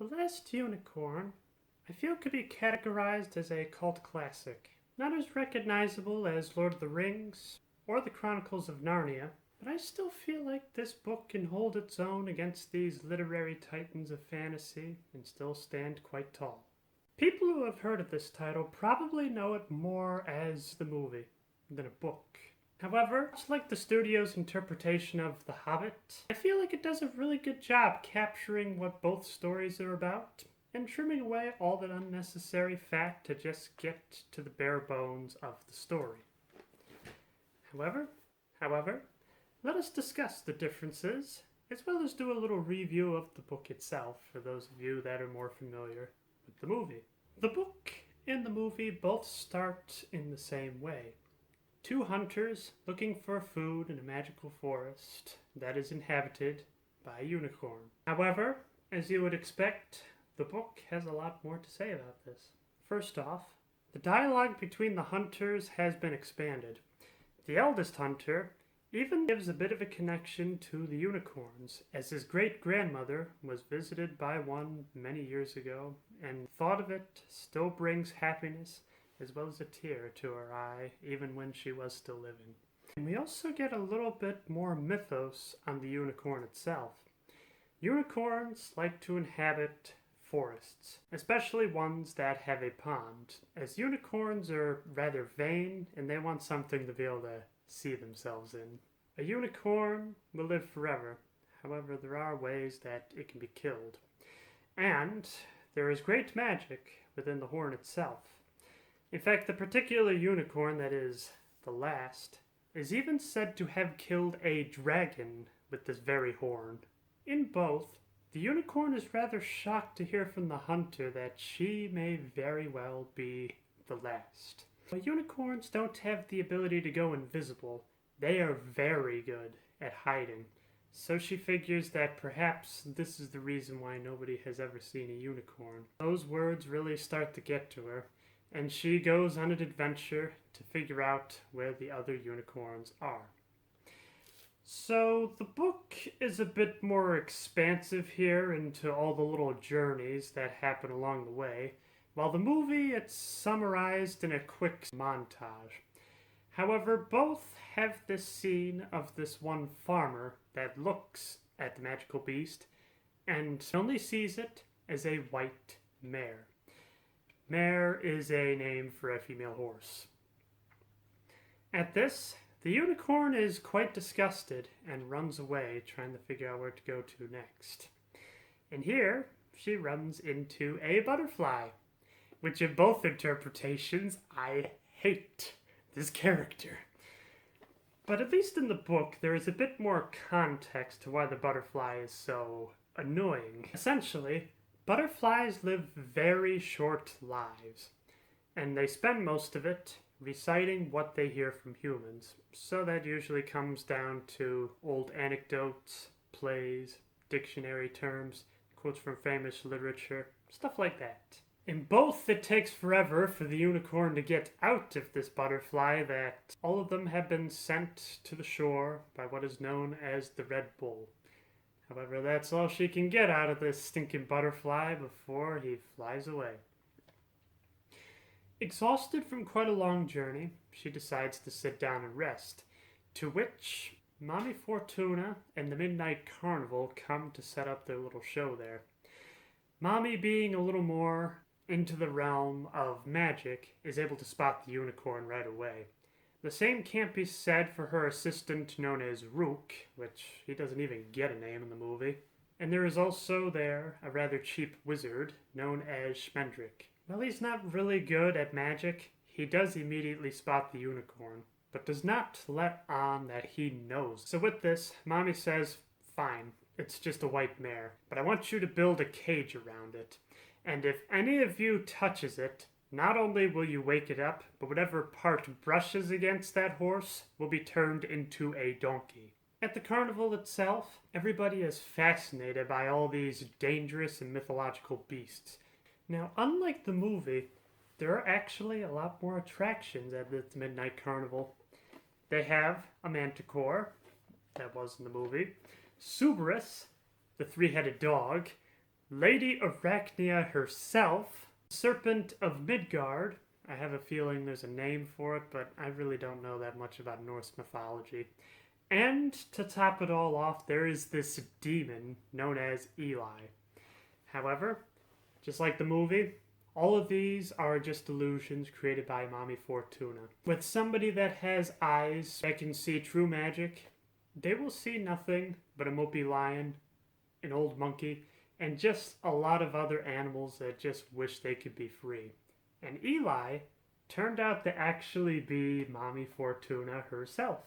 The Last Unicorn, I feel, could be categorized as a cult classic. Not as recognizable as Lord of the Rings or the Chronicles of Narnia, but I still feel like this book can hold its own against these literary titans of fantasy and still stand quite tall. People who have heard of this title probably know it more as the movie than a book. However, much like the studio's interpretation of The Hobbit, I feel like it does a really good job capturing what both stories are about and trimming away all that unnecessary fat to just get to the bare bones of the story. However, let us discuss the differences as well as do a little review of the book itself for those of you that are more familiar with the movie. The book and the movie both start in the same way. Two hunters looking for food in a magical forest that is inhabited by a unicorn. However, as you would expect, the book has a lot more to say about this. First off, the dialogue between the hunters has been expanded. The eldest hunter even gives a bit of a connection to the unicorns, as his great-grandmother was visited by one many years ago, and thought of it still brings happiness as well as a tear to her eye, even when she was still living. And we also get a little bit more mythos on the unicorn itself. Unicorns like to inhabit forests, especially ones that have a pond, as unicorns are rather vain and they want something to be able to see themselves in. A unicorn will live forever, however there are ways that it can be killed. And there is great magic within the horn itself. In fact, the particular unicorn that is the last is even said to have killed a dragon with this very horn. In both, the unicorn is rather shocked to hear from the hunter that she may very well be the last. But unicorns don't have the ability to go invisible. They are very good at hiding. So she figures that perhaps this is the reason why nobody has ever seen a unicorn. Those words really start to get to her, and she goes on an adventure to figure out where the other unicorns are. So the book is a bit more expansive here into all the little journeys that happen along the way, while the movie, it's summarized in a quick montage. However, both have this scene of this one farmer that looks at the magical beast and only sees it as a white mare. Mare is a name for a female horse. At this, the unicorn is quite disgusted and runs away, trying to figure out where to go to next. And here, she runs into a butterfly, which in both interpretations, I hate this character. But at least in the book, there is a bit more context to why the butterfly is so annoying. Essentially, butterflies live very short lives, and they spend most of it reciting what they hear from humans. So that usually comes down to old anecdotes, plays, dictionary terms, quotes from famous literature, stuff like that. In both, it takes forever for the unicorn to get out of this butterfly that all of them have been sent to the shore by what is known as the Red Bull. However, that's all she can get out of this stinking butterfly before he flies away. Exhausted from quite a long journey, she decides to sit down and rest, to which Mommy Fortuna and the Midnight Carnival come to set up their little show there. Mommy, being a little more into the realm of magic, is able to spot the unicorn right away. The same can't be said for her assistant known as Rook, which he doesn't even get a name in the movie. And there is also there a rather cheap wizard known as Schmendrick. While he's not really good at magic, he does immediately spot the unicorn, but does not let on that he knows. So with this, Mommy says, fine, it's just a white mare, but I want you to build a cage around it. And if any of you touches it, not only will you wake it up, but whatever part brushes against that horse will be turned into a donkey. At the carnival itself, everybody is fascinated by all these dangerous and mythological beasts. Now, unlike the movie, there are actually a lot more attractions at the Midnight Carnival. They have a manticore, that was in the movie, Suberus, the three-headed dog, Lady Arachnia herself, Serpent of Midgard. I have a feeling there's a name for it, but I really don't know that much about Norse mythology. And to top it all off, there is this demon known as Eli. However, just like the movie, all of these are just illusions created by Mommy Fortuna. With somebody that has eyes that can see true magic, they will see nothing but a mopey lion, an old monkey, and just a lot of other animals that just wish they could be free. And Eli turned out to actually be Mommy Fortuna herself.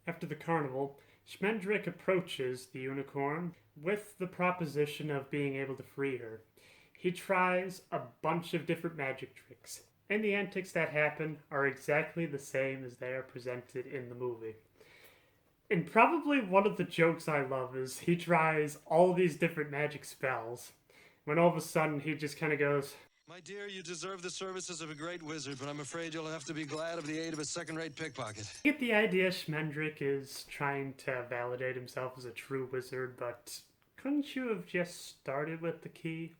After the carnival, Schmendrick approaches the unicorn with the proposition of being able to free her. He tries a bunch of different magic tricks, and the antics that happen are exactly the same as they are presented in the movie. And probably one of the jokes I love is he tries all these different magic spells, when all of a sudden he just kind of goes, My dear, you deserve the services of a great wizard, but I'm afraid you'll have to be glad of the aid of a second-rate pickpocket. I get the idea Schmendrick is trying to validate himself as a true wizard, but couldn't you have just started with the key?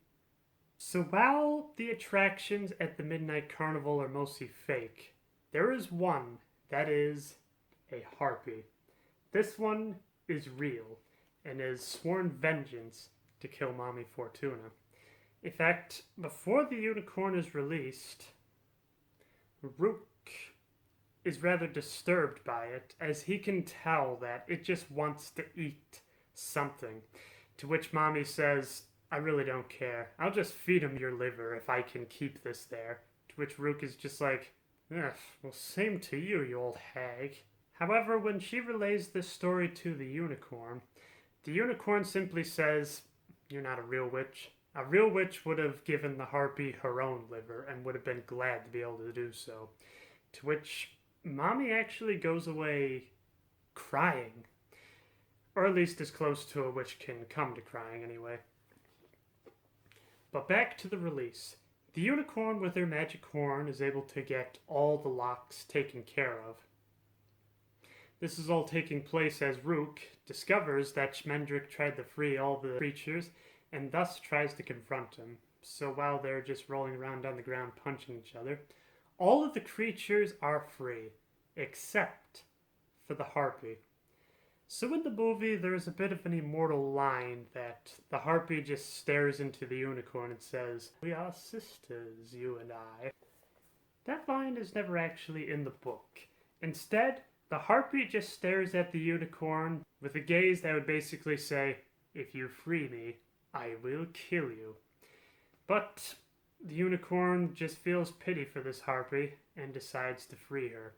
So while the attractions at the Midnight Carnival are mostly fake, there is one that is a harpy. This one is real and has sworn vengeance to kill Mommy Fortuna. In fact, before the unicorn is released, Rook is rather disturbed by it, as he can tell that it just wants to eat something. To which Mommy says, I really don't care. I'll just feed him your liver if I can keep this there. To which Rook is just like, ugh, well, same to you, you old hag. However, when she relays this story to the unicorn simply says, you're not a real witch. A real witch would have given the harpy her own liver and would have been glad to be able to do so. To which Mommy actually goes away crying. Or at least as close to a witch can come to crying anyway. But back to the release. The unicorn with her magic horn is able to get all the locks taken care of. This is all taking place as Rook discovers that Schmendrick tried to free all the creatures and thus tries to confront him. So while they're just rolling around on the ground punching each other, all of the creatures are free, except for the harpy. So in the movie, there's a bit of an immortal line that the harpy just stares into the unicorn and says, we are sisters, you and I. That line is never actually in the book. Instead, the harpy just stares at the unicorn with a gaze that would basically say, if you free me, I will kill you. But the unicorn just feels pity for this harpy and decides to free her.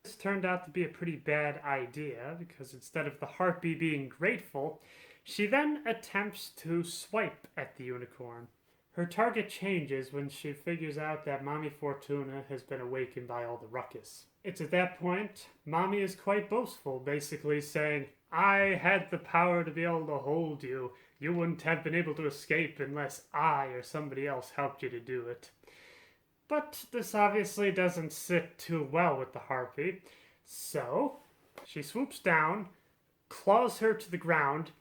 This turned out to be a pretty bad idea because instead of the harpy being grateful, she then attempts to swipe at the unicorn. Her target changes when she figures out that Mommy Fortuna has been awakened by all the ruckus. It's at that point, Mommy is quite boastful, basically saying, I had the power to be able to hold you. You wouldn't have been able to escape unless I or somebody else helped you to do it. But this obviously doesn't sit too well with the harpy, so she swoops down, claws her to the ground,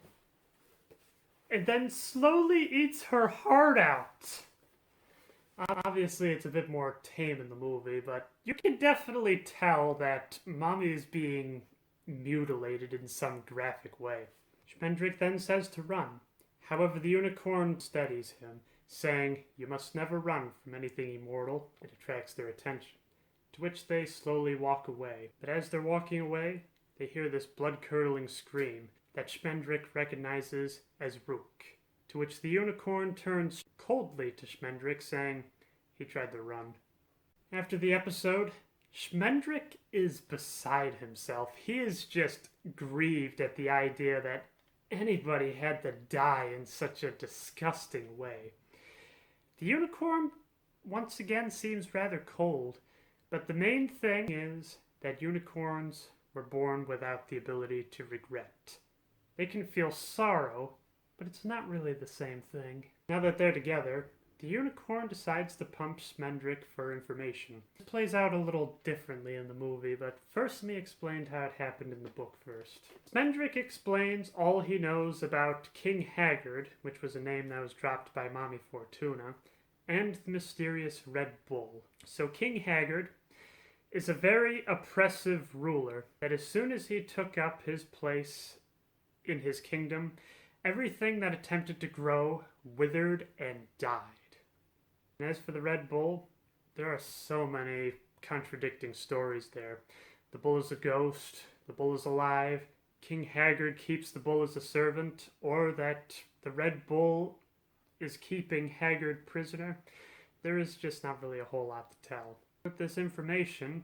and then slowly eats her heart out. Obviously, it's a bit more tame in the movie, but you can definitely tell that Mommy is being mutilated in some graphic way. Schmendrick then says to run. However, the unicorn steadies him, saying, you must never run from anything immortal. It attracts their attention. To which they slowly walk away. But as they're walking away, they hear this blood-curdling scream that Schmendrick recognizes as Rook. To which the unicorn turns coldly to Schmendrick, saying, he tried to run. After the episode, Schmendrick is beside himself. He is just grieved at the idea that anybody had to die in such a disgusting way. The unicorn, once again, seems rather cold, but the main thing is that unicorns were born without the ability to regret. They can feel sorrow, but it's not really the same thing. Now that they're together, the unicorn decides to pump Smendrick for information. This plays out a little differently in the movie, but first let me explain how it happened in the book first. Smendrick explains all he knows about King Haggard, which was a name that was dropped by Mommy Fortuna, and the mysterious Red Bull. So King Haggard is a very oppressive ruler that as soon as he took up his place in his kingdom, everything that attempted to grow withered and died. And as for the Red Bull, there are so many contradicting stories there. The bull is a ghost, the bull is alive, King Haggard keeps the bull as a servant, or that the Red Bull is keeping Haggard prisoner. There is just not really a whole lot to tell. With this information,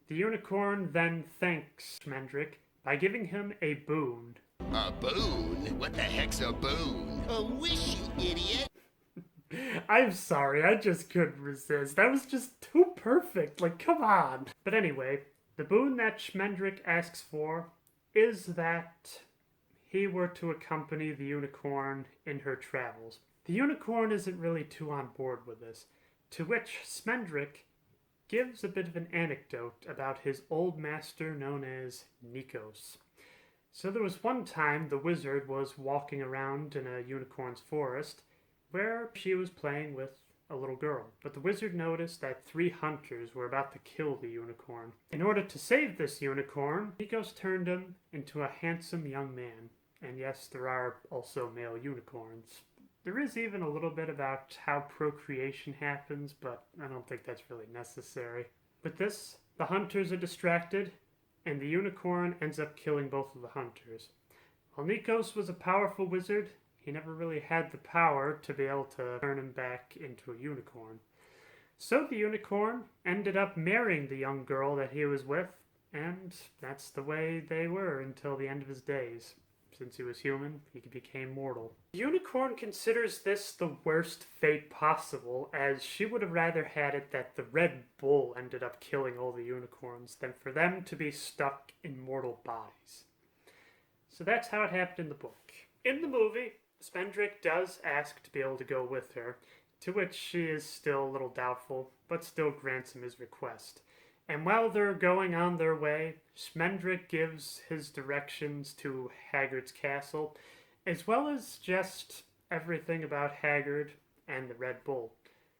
the unicorn then thanks Smendrick by giving him a boon. A boon? What the heck's a boon? A wish, you idiot! I'm sorry, I just couldn't resist. That was just too perfect. Like, come on. But anyway, the boon that Smendrick asks for is that he were to accompany the unicorn in her travels. The unicorn isn't really too on board with this, to which Smendrick gives a bit of an anecdote about his old master known as Nikos. So there was one time the wizard was walking around in a unicorn's forest where she was playing with a little girl. But the wizard noticed that 3 hunters were about to kill the unicorn. In order to save this unicorn, Nikos turned him into a handsome young man. And yes, there are also male unicorns. There is even a little bit about how procreation happens, but I don't think that's really necessary. With this, the hunters are distracted, and the unicorn ends up killing both of the hunters. While Nikos was a powerful wizard, he never really had the power to be able to turn him back into a unicorn. So the unicorn ended up marrying the young girl that he was with, and that's the way they were until the end of his days. Since he was human, he became mortal. The unicorn considers this the worst fate possible, as she would have rather had it that the Red Bull ended up killing all the unicorns than for them to be stuck in mortal bodies. So that's how it happened in the book. In the movie, Smendrick does ask to be able to go with her, to which she is still a little doubtful, but still grants him his request. And while they're going on their way, Smendrick gives his directions to Haggard's castle, as well as just everything about Haggard and the Red Bull.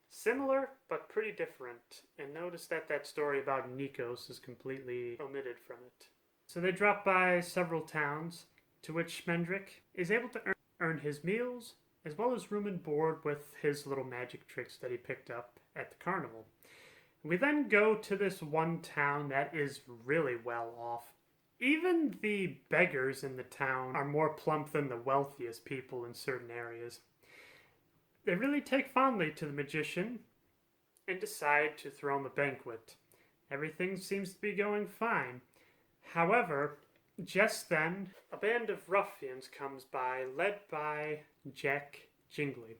Similar, but pretty different, and notice that that story about Nikos is completely omitted from it. So they drop by several towns, to which Smendrick is able to earn his meals, as well as room and board with his little magic tricks that he picked up at the carnival. We then go to this one town that is really well off. Even the beggars in the town are more plump than the wealthiest people in certain areas. They really take fondly to the magician and decide to throw him a banquet. Everything seems to be going fine. However, just then, a band of ruffians comes by, led by Jack Jingley.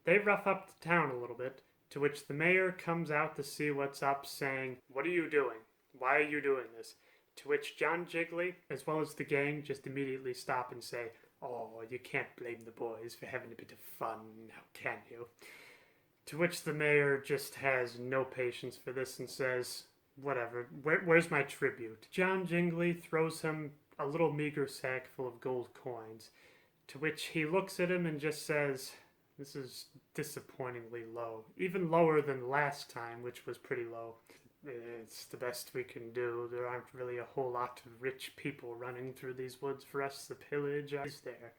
They rough up the town a little bit, to which the mayor comes out to see what's up, saying, "What are you doing? Why are you doing this?" To which John Jiggly, as well as the gang, just immediately stop and say, "Oh, you can't blame the boys for having a bit of fun, how can you?" To which the mayor just has no patience for this and says, "Whatever, where's my tribute?" John Jingley throws him a little meager sack full of gold coins, to which he looks at him and just says, "This is disappointingly low. Even lower than last time, which was pretty low. It's the best we can do. There aren't really a whole lot of rich people running through these woods for us to pillage, is there?"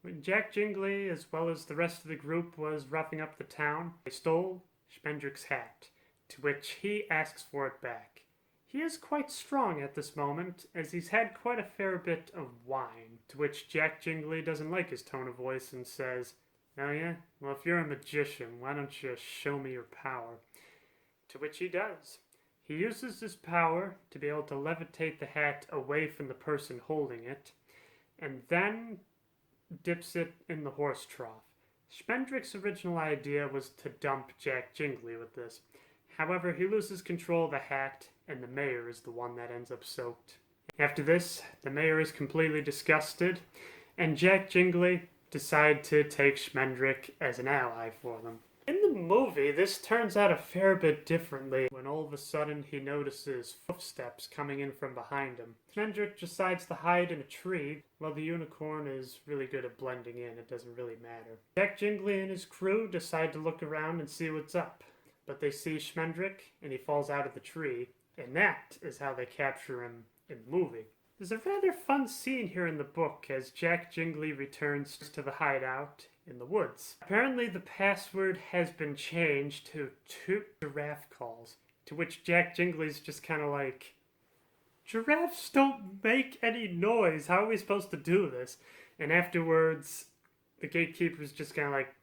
When Jack Jingley, as well as the rest of the group, was roughing up the town, they stole Smendrick's hat, to which he asks for it back. He is quite strong at this moment, as he's had quite a fair bit of wine, to which Jack Jingley doesn't like his tone of voice and says, "Oh yeah? Well, if you're a magician, why don't you show me your power?" To which he does. He uses his power to be able to levitate the hat away from the person holding it, and then dips it in the horse trough. Smendrick's original idea was to dump Jack Jingley with this. However, he loses control of the hat, and the mayor is the one that ends up soaked. After this, the mayor is completely disgusted, and Jack Jingley decide to take Smendrick as an ally for them. In the movie, this turns out a fair bit differently when all of a sudden he notices footsteps coming in from behind him. Schmendrick decides to hide in a tree while the unicorn is really good at blending in. It doesn't really matter. Jack Jingley and his crew decide to look around and see what's up, but they see Schmendrick and he falls out of the tree, and that is how they capture him in the movie. There's a rather fun scene here in the book as Jack Jingley returns to the hideout in the woods. Apparently the password has been changed to 2 giraffe calls, to which Jack Jingley's just kind of like, giraffes don't make any noise, how are we supposed to do this? And afterwards, the gatekeeper's just kind of like,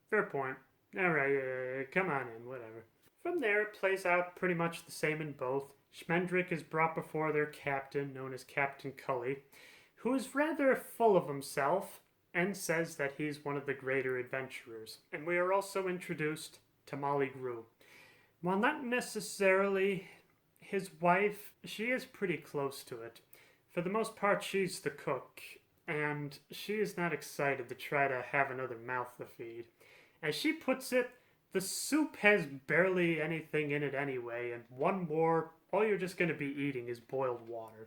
fair point. Alright, come on in, whatever. From there, it plays out pretty much the same in both. Schmendrick is brought before their captain, known as Captain Cully, who is rather full of himself and says that he's one of the greater adventurers. And we are also introduced to Molly Grew. While not necessarily his wife, she is pretty close to it. For the most part, she's the cook, and she is not excited to try to have another mouth to feed. As she puts it, the soup has barely anything in it anyway, and one more, all you're just going to be eating is boiled water.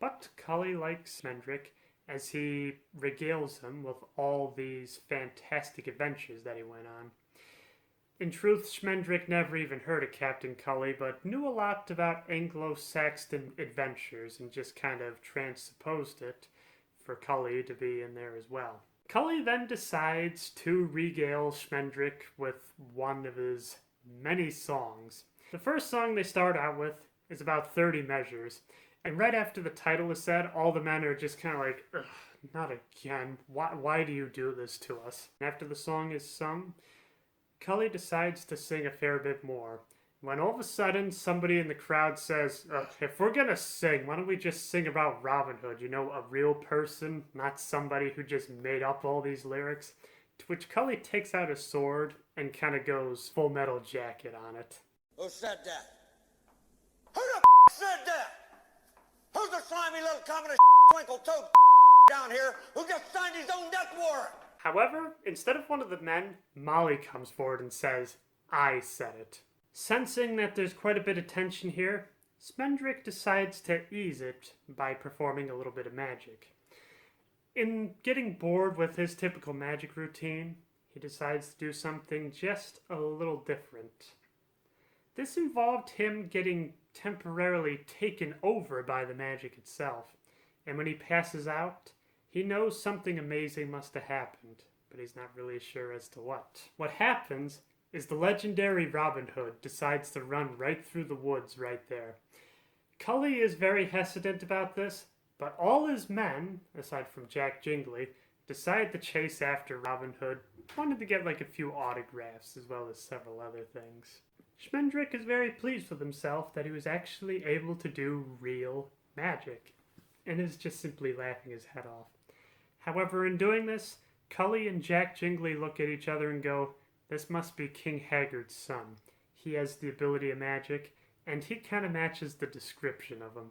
But Cully likes Schmendrick as he regales him with all these fantastic adventures that he went on. In truth, Schmendrick never even heard of Captain Cully, but knew a lot about Anglo-Saxon adventures and just kind of transposed it for Cully to be in there as well. Cully then decides to regale Schmendrick with one of his many songs. The first song they start out with is about 30 measures, and right after the title is said, all the men are just kind of like, ugh, not again, why do you do this to us? And after the song is sung, Cully decides to sing a fair bit more, when all of a sudden somebody in the crowd says, if we're gonna sing, why don't we just sing about Robin Hood, you know, a real person, not somebody who just made up all these lyrics? To which Cully takes out his sword and kind of goes Full Metal Jacket on it. Who said that? Who the said that? Who's the slimy little communist twinkle-toed down here who just signed his own death warrant? However, instead of one of the men, Molly comes forward and says, I said it. Sensing that there's quite a bit of tension here, Schmendrick decides to ease it by performing a little bit of magic. In getting bored with his typical magic routine, he decides to do something just a little different. This involved him getting temporarily taken over by the magic itself, and when he passes out, he knows something amazing must have happened, but he's not really sure as to what. What happens is the legendary Robin Hood decides to run right through the woods right there. Cully is very hesitant about this, but all his men, aside from Jack Jingley, decide to chase after Robin Hood, wanted to get like a few autographs as well as several other things. Schmendrick is very pleased with himself that he was actually able to do real magic, and is just simply laughing his head off. However, in doing this, Cully and Jack Jingley look at each other and go, this must be King Haggard's son. He has the ability of magic, and he kind of matches the description of him.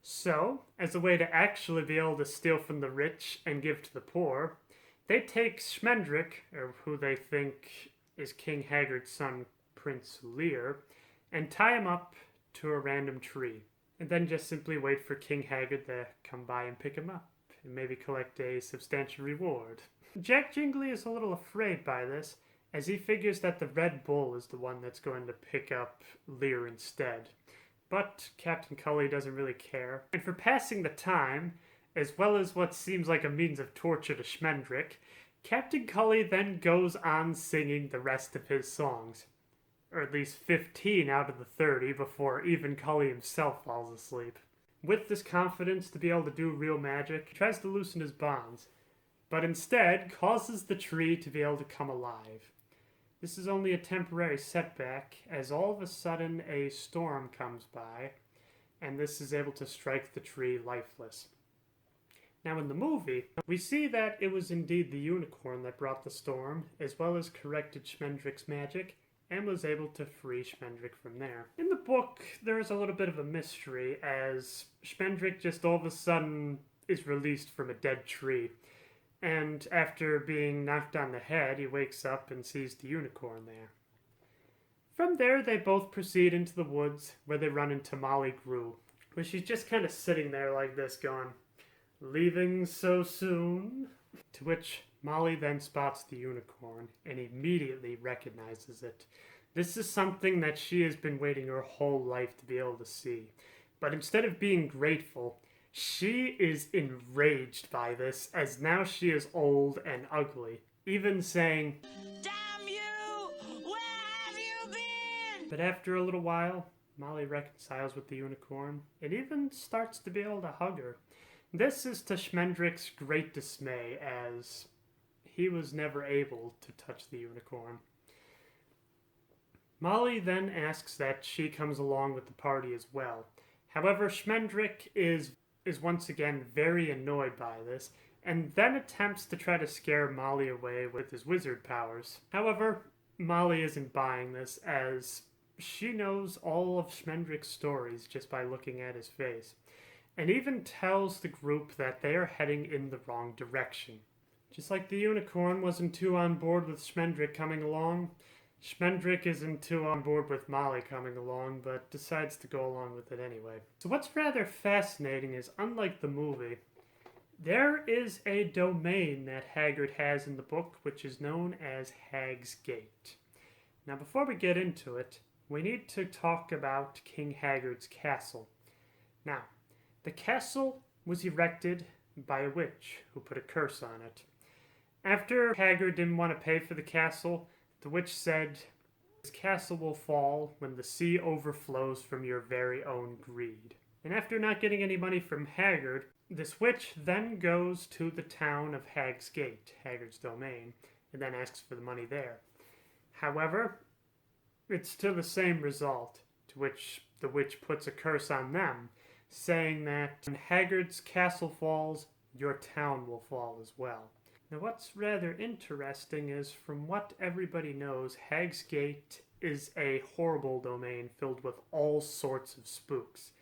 So, as a way to actually be able to steal from the rich and give to the poor, they take Schmendrick, or who they think is King Haggard's son, Prince Lear, and tie him up to a random tree, and then just simply wait for King Haggard to come by and pick him up, and maybe collect a substantial reward. Jack Jingley is a little afraid by this, as he figures that the Red Bull is the one that's going to pick up Lear instead. But Captain Cully doesn't really care. And for passing the time, as well as what seems like a means of torture to Schmendrick, Captain Cully then goes on singing the rest of his songs. Or at least 15 out of the 30 before even Cully himself falls asleep. With this confidence to be able to do real magic, he tries to loosen his bonds, but instead causes the tree to be able to come alive. This is only a temporary setback, as all of a sudden a storm comes by, and this is able to strike the tree lifeless. Now in the movie, we see that it was indeed the unicorn that brought the storm, as well as corrected Schmendrick's magic, and was able to free Schmendrick from there. In the book, there is a little bit of a mystery, as Schmendrick just all of a sudden is released from a dead tree. And after being knocked on the head, he wakes up and sees the unicorn there. From there, they both proceed into the woods, where they run into Molly Grew, where she's just kind of sitting there like this, going, "Leaving so soon?" To which Molly then spots the unicorn and immediately recognizes it. This is something that she has been waiting her whole life to be able to see. But instead of being grateful, she is enraged by this, as now she is old and ugly, even saying, Damn you! Where have you been? but after a little while, Molly reconciles with the unicorn and even starts to be able to hug her. This is to Schmendrick's great dismay, as he was never able to touch the unicorn. Molly then asks that she comes along with the party as well. However, Schmendrick is once again very annoyed by this, and then attempts to try to scare Molly away with his wizard powers. However, Molly isn't buying this, as she knows all of Schmendrick's stories just by looking at his face, and even tells the group that they are heading in the wrong direction. Just like the unicorn wasn't too on board with Schmendrick coming along, Schmendrick isn't too on board with Molly coming along, but decides to go along with it anyway. So what's rather fascinating is, unlike the movie, there is a domain that Haggard has in the book, which is known as Hag's Gate. Now before we get into it, we need to talk about King Haggard's castle. Now, the castle was erected by a witch who put a curse on it. After Haggard didn't want to pay for the castle, the witch said, "This castle will fall when the sea overflows from your very own greed." And after not getting any money from Haggard, this witch then goes to the town of Hag's Gate, Haggard's domain, and then asks for the money there. However, it's to the same result, to which the witch puts a curse on them, saying that when Haggard's castle falls, your town will fall as well. Now what's rather interesting is, from what everybody knows, Hag's Gate is a horrible domain filled with all sorts of spooks.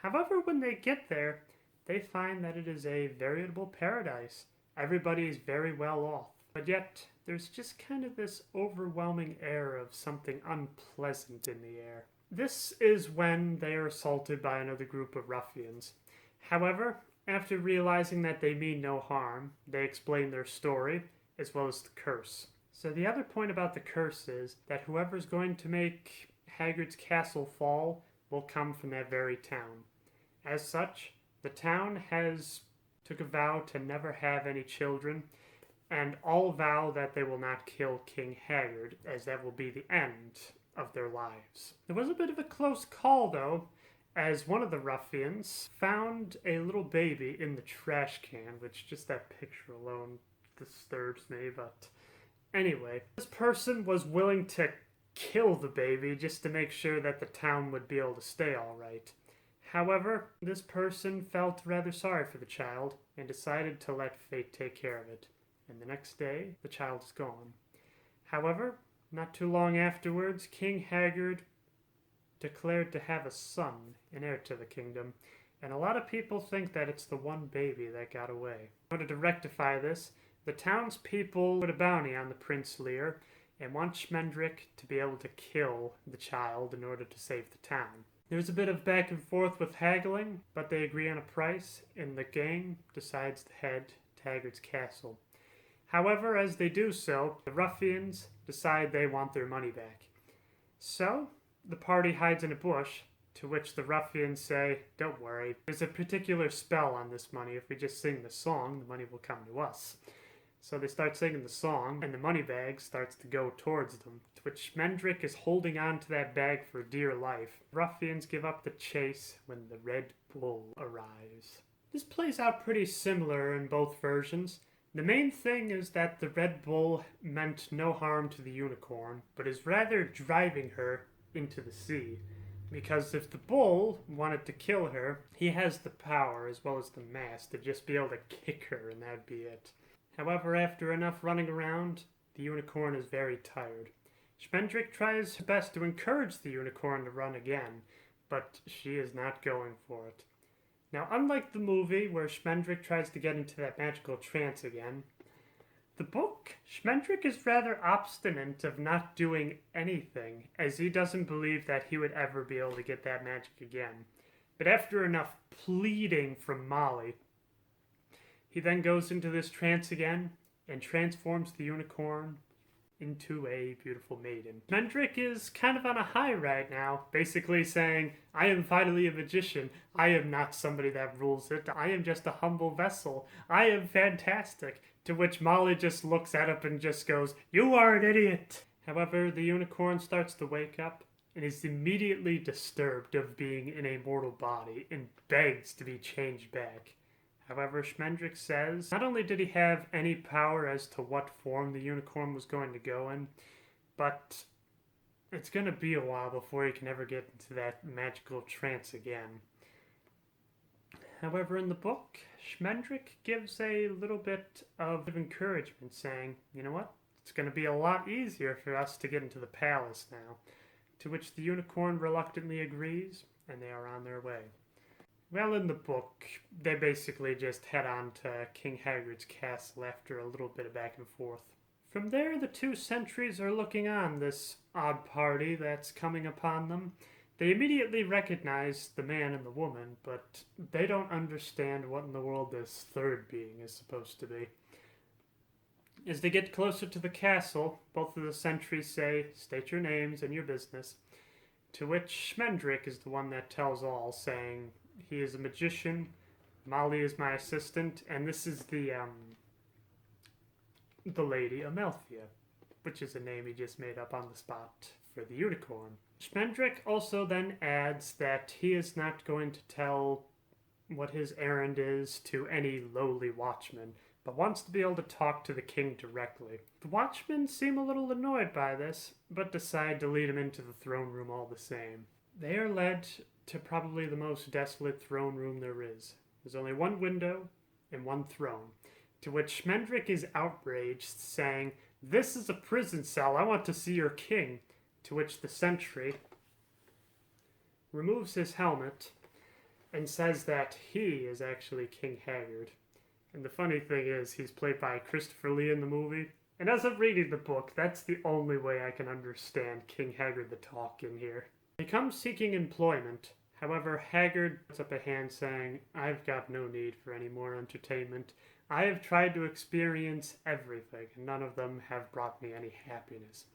However, when they get there, they find that it is a veritable paradise. Everybody is very well off. But yet, there's just kind of this overwhelming air of something unpleasant in the air. This is when they are assaulted by another group of ruffians. However, after realizing that they mean no harm, they explain their story, as well as the curse. So the other point about the curse is that whoever's going to make Haggard's castle fall will come from that very town. As such, the town has took a vow to never have any children, and all vow that they will not kill King Haggard, as that will be the end of their lives. There was a bit of a close call, though, as one of the ruffians found a little baby in the trash can, which just that picture alone disturbs me, but anyway. This person was willing to kill the baby just to make sure that the town would be able to stay alright. However, this person felt rather sorry for the child and decided to let fate take care of it. And the next day, the child is gone. However, not too long afterwards, King Haggard declared to have a son, an heir to the kingdom, and a lot of people think that it's the one baby that got away. In order to rectify this, the townspeople put a bounty on the Prince Lear and want Schmendrick to be able to kill the child in order to save the town. There's a bit of back and forth with haggling, but they agree on a price, and the gang decides to head to Haggard's castle. However, as they do so, the ruffians decide they want their money back. So, the party hides in a bush, to which the ruffians say, "Don't worry, there's a particular spell on this money. If we just sing the song, the money will come to us." So they start singing the song, and the money bag starts to go towards them, to which Schmendrick is holding on to that bag for dear life. The ruffians give up the chase when the Red Bull arrives. This plays out pretty similar in both versions. The main thing is that the Red Bull meant no harm to the unicorn, but is rather driving her into the sea. Because if the bull wanted to kill her, he has the power as well as the mass to just be able to kick her, and that'd be it. However, after enough running around, the unicorn is very tired. Schmendrick tries her best to encourage the unicorn to run again, but she is not going for it. Now, unlike the movie where Schmendrick tries to get into that magical trance again, The book, Schmendrick is rather obstinate of not doing anything, as he doesn't believe that he would ever be able to get that magic again. But after enough pleading from Molly, he then goes into this trance again and transforms the unicorn into a beautiful maiden. Schmendrick is kind of on a high right now, basically saying, I am finally a magician. I am not somebody that rules it. I am just a humble vessel. I am fantastic. To which Molly just looks at him and just goes, you are an idiot. However, the unicorn starts to wake up and is immediately disturbed of being in a mortal body and begs to be changed back. However, Schmendrick says not only did he have any power as to what form the unicorn was going to go in, but it's going to be a while before he can ever get into that magical trance again. However, in the book, Schmendrick gives a little bit of encouragement, saying, you know what, it's going to be a lot easier for us to get into the palace now. To which the unicorn reluctantly agrees, and they are on their way. Well, in the book, they basically just head on to King Hagrid's castle after a little bit of back and forth. From there, the two sentries are looking on this odd party that's coming upon them. They immediately recognize the man and the woman, but they don't understand what in the world this third being is supposed to be. As they get closer to the castle, both of the sentries say, state your names and your business, to which Schmendrick is the one that tells all, saying, he is a magician, Molly is my assistant, and this is the lady Amalthea, which is a name he just made up on the spot for the unicorn. Schmendrick also then adds that he is not going to tell what his errand is to any lowly watchman, but wants to be able to talk to the king directly. The watchmen seem a little annoyed by this, but decide to lead him into the throne room all the same. They are led to probably the most desolate throne room there is. There's only one window and one throne, to which Schmendrick is outraged, saying, this is a prison cell, I want to see your king. To which the sentry removes his helmet and says that he is actually King Haggard. And the funny thing is, he's played by Christopher Lee in the movie. And as I'm reading the book, that's the only way I can understand King Haggard the talk in here. He comes seeking employment. However, Haggard puts up a hand saying, I've got no need for any more entertainment. I have tried to experience everything, and none of them have brought me any happiness.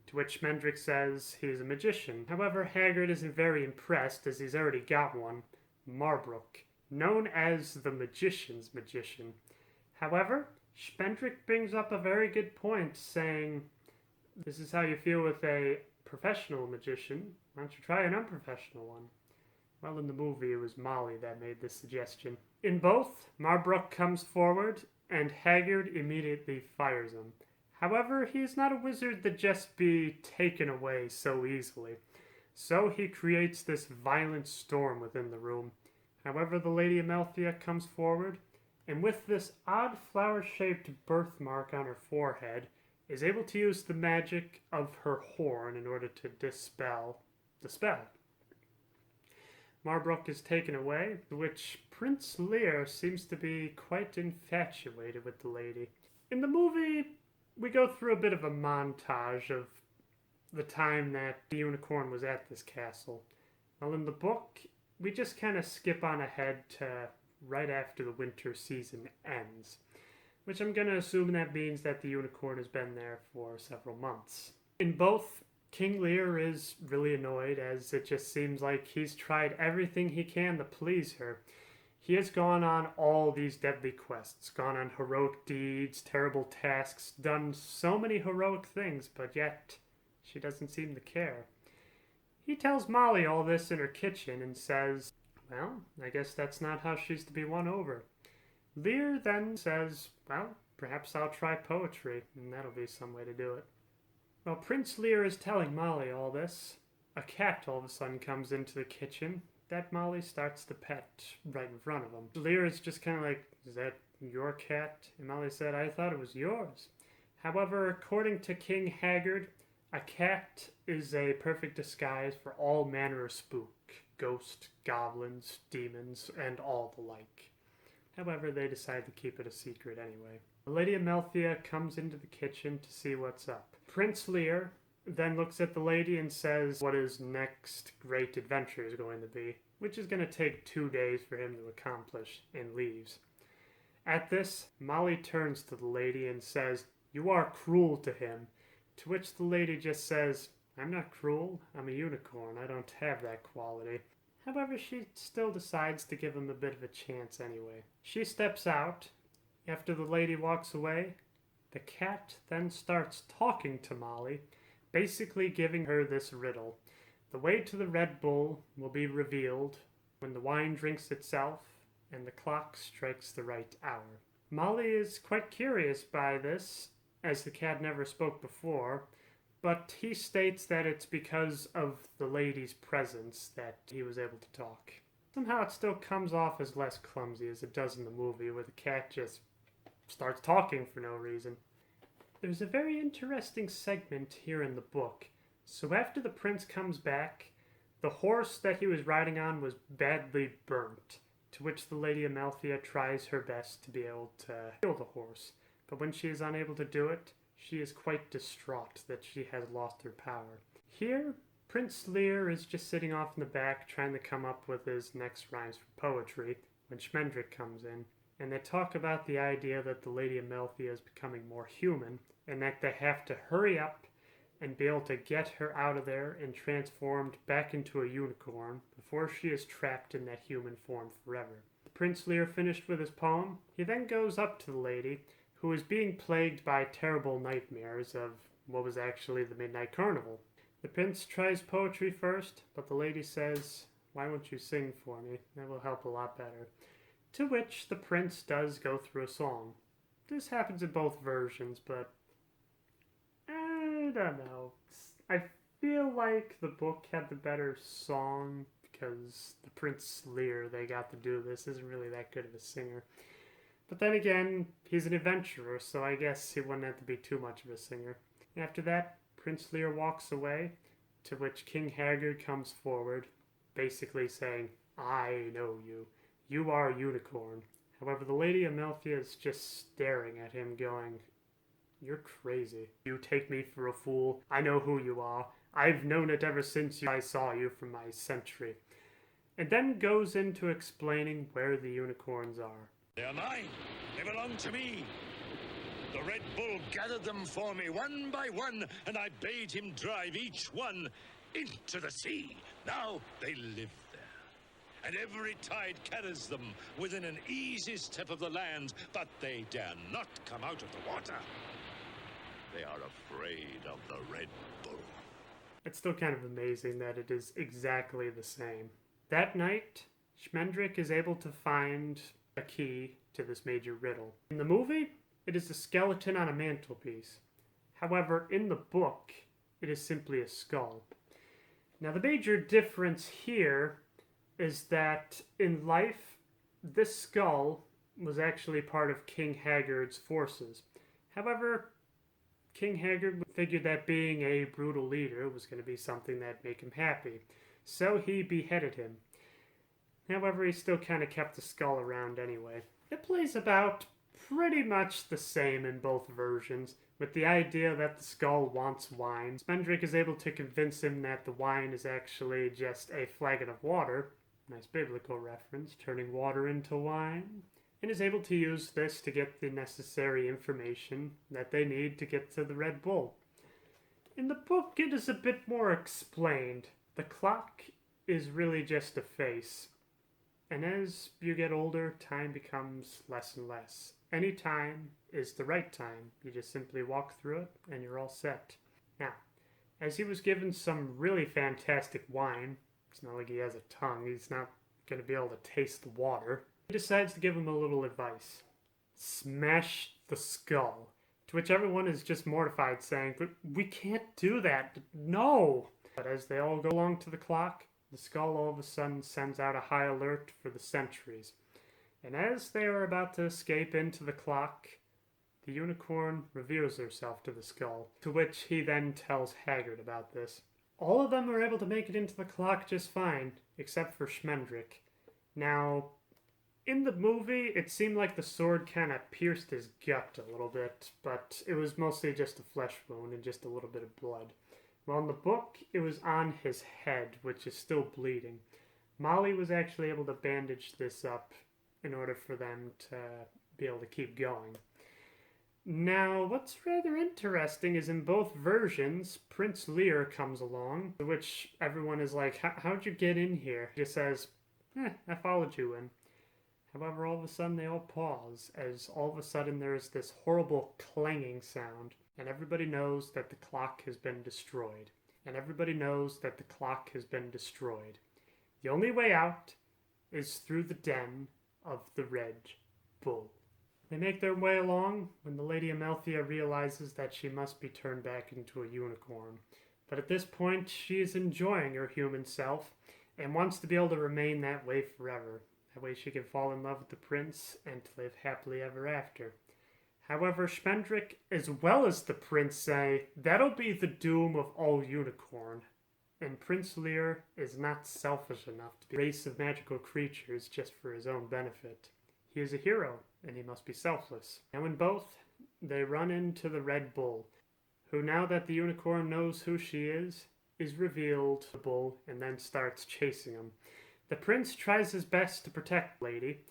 To which Schmendrick says he is a magician. However, Haggard isn't very impressed, as he's already got one, Marbrook, known as the magician's magician. However, Schmendrick brings up a very good point, saying, this is how you feel with a professional magician. Why don't you try an unprofessional one? Well, in the movie, it was Molly that made this suggestion. In both, Marbrook comes forward, and Haggard immediately fires him. However, he is not a wizard that just be taken away so easily. So he creates this violent storm within the room. However, the Lady Amalthea comes forward, and with this odd flower-shaped birthmark on her forehead, is able to use the magic of her horn in order to dispel the spell. Marbrook is taken away, which Prince Lear seems to be quite infatuated with the lady. In the movie, we go through a bit of a montage of the time that the unicorn was at this castle. While in the book, we just kind of skip on ahead to right after the winter season ends, which I'm going to assume that means that the unicorn has been there for several months. In both, King Lear is really annoyed, as it just seems like he's tried everything he can to please her. He has gone on all these deadly quests, gone on heroic deeds, terrible tasks, done so many heroic things, but yet she doesn't seem to care. He tells Molly all this in her kitchen and says, well, I guess that's not how she's to be won over. Lear then says, well, perhaps I'll try poetry, and that'll be some way to do it. While Prince Lear is telling Molly all this, a cat all of a sudden comes into the kitchen that Molly starts to pet right in front of him. Lear is just kind of like, is that your cat? And Molly said, I thought it was yours. However, according to King Haggard, a cat is a perfect disguise for all manner of spook, ghosts, goblins, demons, and all the like. However, they decide to keep it a secret anyway. Lady Amalthea comes into the kitchen to see what's up. Prince Lear then looks at the lady and says what his next great adventure is going to be, which is going to take 2 days for him to accomplish, and leaves. At this, Molly turns to the lady and says, "You are cruel to him," to which the lady just says, "I'm not cruel, I'm a unicorn, I don't have that quality." However, she still decides to give him a bit of a chance anyway. She steps out. After the lady walks away, the cat then starts talking to Molly, basically giving her this riddle. The way to the Red Bull will be revealed when the wine drinks itself and the clock strikes the right hour. Molly is quite curious by this, as the cat never spoke before, but he states that it's because of the lady's presence that he was able to talk. Somehow it still comes off as less clumsy as it does in the movie, where the cat just starts talking for no reason. There's a very interesting segment here in the book. So after the prince comes back, the horse that he was riding on was badly burnt, to which the Lady Amalthea tries her best to be able to kill the horse. But when she is unable to do it, she is quite distraught that she has lost her power. Here, Prince Lear is just sitting off in the back trying to come up with his next rhymes for poetry when Schmendrick comes in, and they talk about the idea that the Lady Amalthea is becoming more human and that they have to hurry up and be able to get her out of there and transformed back into a unicorn before she is trapped in that human form forever. Prince Lear finished with his poem. He then goes up to the lady, who is being plagued by terrible nightmares of what was actually the Midnight Carnival. The prince tries poetry first, but the lady says, "Why won't you sing for me? That will help a lot better." To which the prince does go through a song. This happens in both versions, but I don't know. I feel like the book had the better song because the Prince Lear they got to do this isn't really that good of a singer. But then again, he's an adventurer, so I guess he wouldn't have to be too much of a singer. After that, Prince Lear walks away, to which King Haggard comes forward, basically saying, "I know you. You are a unicorn." However, the Lady Amalthea is just staring at him going, "You're crazy. You take me for a fool. I know who you are. I've known it ever since I saw you from my sentry." And then goes into explaining where the unicorns are. "They are mine. They belong to me. The Red Bull gathered them for me one by one, and I bade him drive each one into the sea. Now they live there, and every tide carries them within an easy step of the land, but they dare not come out of the water. They are afraid of the Red Bull." It's still kind of amazing that it is exactly the same. That night, Schmendrick is able to find a key to this major riddle. In the movie, it is a skeleton on a mantelpiece. However, in the book, it is simply a skull. Now, the major difference here is that in life, this skull was actually part of King Haggard's forces. However, King Haggard figured that being a brutal leader was going to be something that'd make him happy, so he beheaded him. However, he still kind of kept the skull around anyway. It plays about pretty much the same in both versions, with the idea that the skull wants wine. Schmendrick is able to convince him that the wine is actually just a flagon of water, nice biblical reference, turning water into wine, and is able to use this to get the necessary information that they need to get to the Red Bull. In the book, it is a bit more explained. The clock is really just a face. And as you get older, time becomes less and less. Any time is the right time. You just simply walk through it and you're all set. Now, as he was given some really fantastic wine, it's not like he has a tongue, he's not going to be able to taste the water, he decides to give him a little advice. Smash the skull. To which everyone is just mortified, saying, "But we can't do that. No!" But as they all go along to the clock, the skull all of a sudden sends out a high alert for the sentries. And as they are about to escape into the clock, the unicorn reveals herself to the skull, to which he then tells Haggard about this. All of them are able to make it into the clock just fine, except for Schmendrick. Now, In the movie, it seemed like the sword kind of pierced his gut a little bit, but it was mostly just a flesh wound and just a little bit of blood. Well, in the book, it was on his head, which is still bleeding. Molly was actually able to bandage this up in order for them to be able to keep going. Now, what's rather interesting is in both versions, Prince Lear comes along, which everyone is like, how'd you get in here? He just says, I followed you in. However, all of a sudden they all pause, as all of a sudden there's this horrible clanging sound, and everybody knows that the clock has been destroyed. And everybody knows that the clock has been destroyed. The only way out is through the den of the Red Bull. They make their way along when the Lady Amalthea realizes that she must be turned back into a unicorn. But at this point, she is enjoying her human self and wants to be able to remain that way forever. That way she can fall in love with the prince and live happily ever after. However, Schmendrick, as well as the prince, say that'll be the doom of all unicorn. And Prince Lear is not selfish enough to be a race of magical creatures just for his own benefit. He is a hero, and he must be selfless. Now in both, they run into the Red Bull, who now that the unicorn knows who she is revealed to the bull and then starts chasing him. The prince tries his best to protect the lady.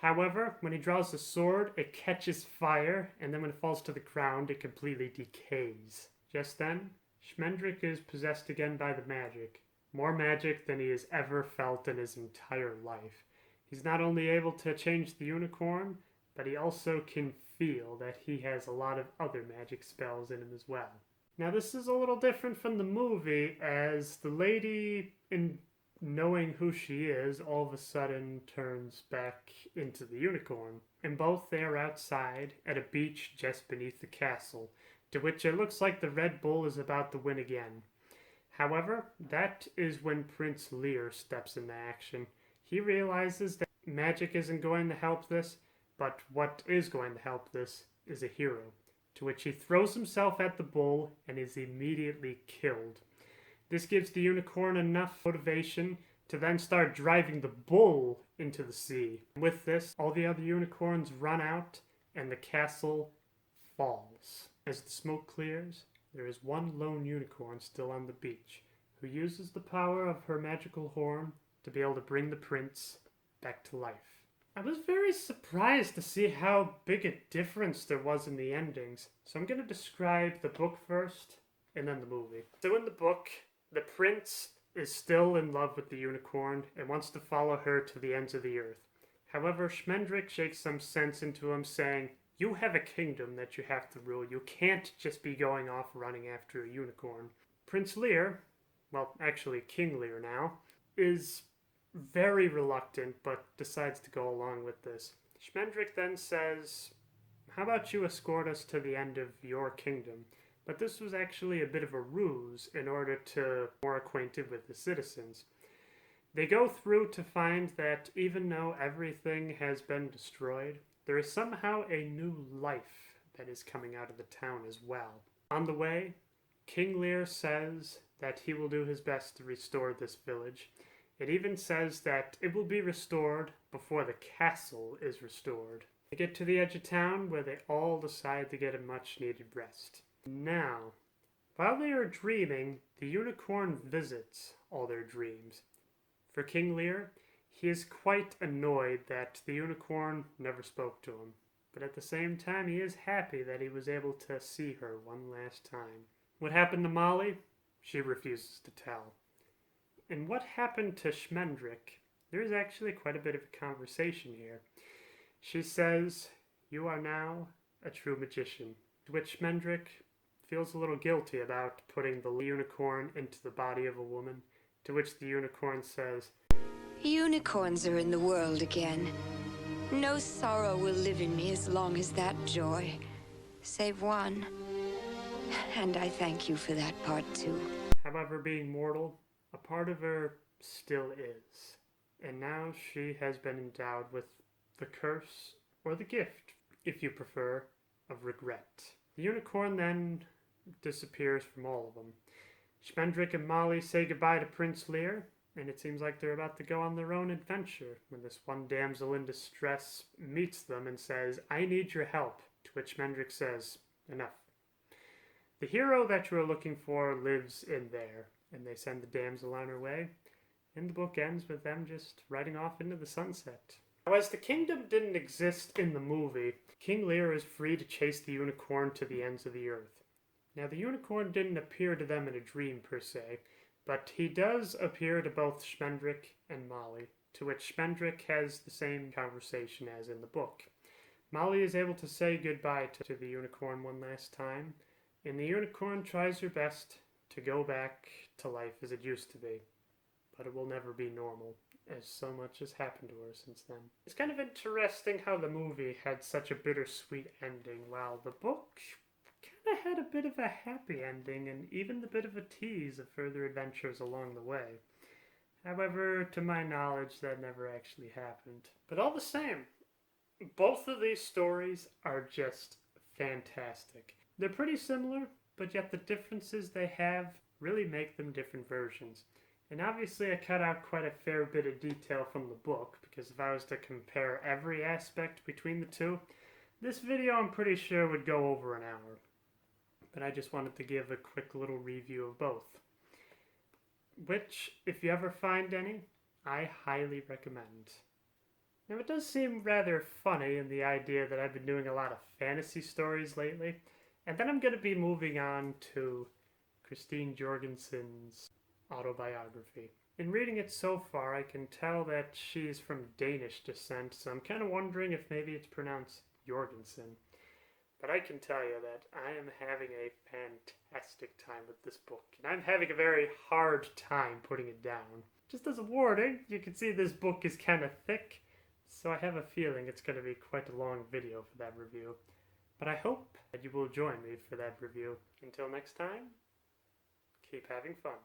However, when he draws the sword, it catches fire, and then when it falls to the ground, it completely decays. Just then, Schmendrick is possessed again by the magic. More magic than he has ever felt in his entire life. He's not only able to change the unicorn, but he also can feel that he has a lot of other magic spells in him as well. Now this is a little different from the movie, as the lady, in knowing who she is, all of a sudden turns back into the unicorn. In both, they are outside at a beach just beneath the castle, to which it looks like the Red Bull is about to win again. However, that is when Prince Lear steps into action. He realizes that magic isn't going to help this, but what is going to help this is a hero, to which he throws himself at the bull and is immediately killed. This gives the unicorn enough motivation to then start driving the bull into the sea. With this, all the other unicorns run out and the castle falls. As the smoke clears, there is one lone unicorn still on the beach, who uses the power of her magical horn to be able to bring the prince back to life. I was very surprised to see how big a difference there was in the endings, so I'm going to describe the book first and then the movie. So in the book, the prince is still in love with the unicorn and wants to follow her to the ends of the earth. However, Schmendrick shakes some sense into him, saying, "You have a kingdom that you have to rule. You can't just be going off running after a unicorn." Prince Lear, well, actually King Lear now, is very reluctant but decides to go along with this. Schmendrick then says, "How about you escort us to the end of your kingdom?" But this was actually a bit of a ruse in order to be more acquainted with the citizens. They go through to find that even though everything has been destroyed, there is somehow a new life that is coming out of the town as well. On the way, King Lear says that he will do his best to restore this village. It even says that it will be restored before the castle is restored. They get to the edge of town where they all decide to get a much needed rest. Now, while they are dreaming, the unicorn visits all their dreams. For King Lear, he is quite annoyed that the unicorn never spoke to him, but at the same time he is happy that he was able to see her one last time. What happened to Molly? She refuses to tell. And what happened to Schmendrick? There is actually quite a bit of a conversation here. She says, "You are now a true magician," to which Schmendrick feels a little guilty about putting the unicorn into the body of a woman, to which the unicorn says, "Unicorns are in the world again. No sorrow will live in me as long as that joy, save one. And I thank you for that part too." However, being mortal, a part of her still is. And now she has been endowed with the curse, or the gift, if you prefer, of regret. The unicorn then disappears from all of them. Schmendrick and Molly say goodbye to Prince Lear, and it seems like they're about to go on their own adventure when this one damsel in distress meets them and says, "I need your help," to which Mendrick says, "Enough. The hero that you are looking for lives in there," and they send the damsel on her way, and the book ends with them just riding off into the sunset. Now, as the kingdom didn't exist in the movie, King Lear is free to chase the unicorn to the ends of the earth. Now, the unicorn didn't appear to them in a dream per se, but he does appear to both Schmendrick and Molly, to which Schmendrick has the same conversation as in the book. Molly is able to say goodbye to the unicorn one last time, and the unicorn tries her best to go back to life as it used to be. But it will never be normal, as so much has happened to her since then. It's kind of interesting how the movie had such a bittersweet ending, while the book kind of had a bit of a happy ending and even a bit of a tease of further adventures along the way. However, to my knowledge, that never actually happened. But all the same, both of these stories are just fantastic. They're pretty similar, but yet the differences they have really make them different versions. And obviously I cut out quite a fair bit of detail from the book, because if I was to compare every aspect between the two, this video I'm pretty sure would go over an hour. But I just wanted to give a quick little review of both, which, if you ever find any, I highly recommend. Now, it does seem rather funny in the idea that I've been doing a lot of fantasy stories lately, and then I'm going to be moving on to Christine Jorgensen's autobiography. In reading it so far, I can tell that she's from Danish descent, so I'm kind of wondering if maybe it's pronounced Jorgensen. But I can tell you that I am having a fantastic time with this book, and I'm having a very hard time putting it down. Just as a warning, you can see this book is kind of thick, so I have a feeling it's going to be quite a long video for that review. But I hope that you will join me for that review. Until next time, keep having fun.